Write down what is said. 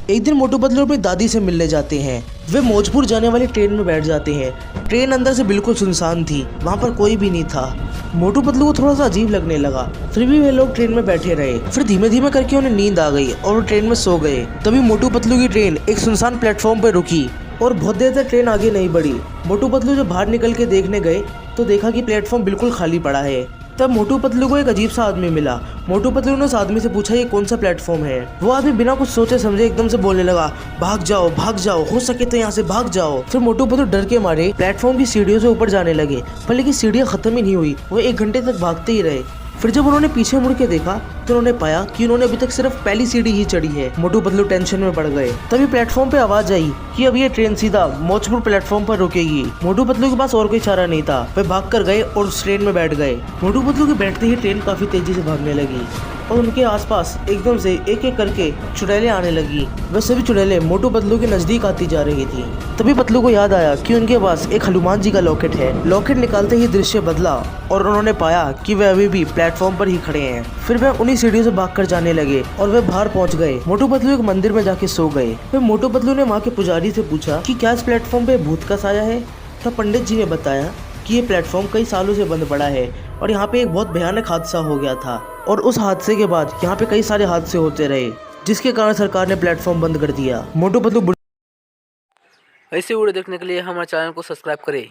एक दिन मोटू पतलू अपनी दादी से मिलने जाते हैं। वे मौजपुर जाने वाली ट्रेन में बैठ जाते हैं। ट्रेन अंदर से बिल्कुल सुनसान थी, वहाँ पर कोई भी नहीं था। मोटू पतलू को थोड़ा सा अजीब लगने लगा, फिर भी वे लोग ट्रेन में बैठे रहे। फिर धीमे धीमे करके उन्हें नींद आ गई और वो ट्रेन में सो गए। तभी मोटू पतलू की ट्रेन एक सुनसान प्लेटफॉर्म पर रुकी और बहुत देर तक ट्रेन आगे नहीं बढ़ी। मोटू पतलू जब बाहर निकल के देखने गए तो देखा कि प्लेटफॉर्म बिल्कुल खाली पड़ा है। तब मोटू पतलू को एक अजीब सा आदमी मिला। मोटू पतलू ने उस आदमी से पूछा ये कौन सा प्लेटफॉर्म है। वो आदमी बिना कुछ सोचे समझे एकदम से बोलने लगा, भाग जाओ, हो सके तो यहाँ से भाग जाओ। फिर मोटू पतलू डर के मारे प्लेटफॉर्म की सीढ़ियों से ऊपर जाने लगे, पर लेकिन सीढ़ियाँ खत्म ही नहीं हुई। वो 1 घंटे तक भागते ही रहे। फिर जब उन्होंने पीछे मुड़ के देखा तो उन्होंने पाया कि उन्होंने अभी तक सिर्फ पहली सीढ़ी ही चढ़ी है। मोटू पतलू टेंशन में पड़ गए। तभी प्लेटफॉर्म पे आवाज आई कि अब ये ट्रेन सीधा मौजपुर प्लेटफॉर्म पर रुकेगी। मोटू पतलू के पास और कोई चारा नहीं था। वे भाग कर गए और उस ट्रेन में बैठ गए। मोटू पतलू के बैठते ही ट्रेन काफी तेजी से भागने लगी और उनके आसपास एकदम से एक एक करके चुड़ैलें आने लगी। वह सभी चुड़ैलें मोटू पतलू के नजदीक आती जा रही थी। तभी पतलू को याद आया कि उनके पास एक हनुमान जी का लॉकेट है। लॉकेट निकालते ही दृश्य बदला और उन्होंने पाया कि वे अभी भी प्लेटफॉर्म पर ही खड़े हैं। फिर वे उन्हीं सीढ़ियों से भागकर जाने लगे और वे बाहर पहुंच गए। मोटू पतलू एक मंदिर में जाके सो गए। फिर मोटू पतलू ने वहाँ के पुजारी से पूछा कि क्या इस प्लेटफॉर्म पे भूत का साया है। तब पंडित जी ने बताया कि ये प्लेटफॉर्म कई सालों से बंद पड़ा है और यहाँ पे एक बहुत भयानक हादसा हो गया था और उस हादसे के बाद यहाँ पे कई सारे हादसे होते रहे, जिसके कारण सरकार ने प्लेटफॉर्म बंद कर दिया। मोटू पतलू ऐसे वीडियो देखने के लिए हमारे चैनल को सब्सक्राइब करें।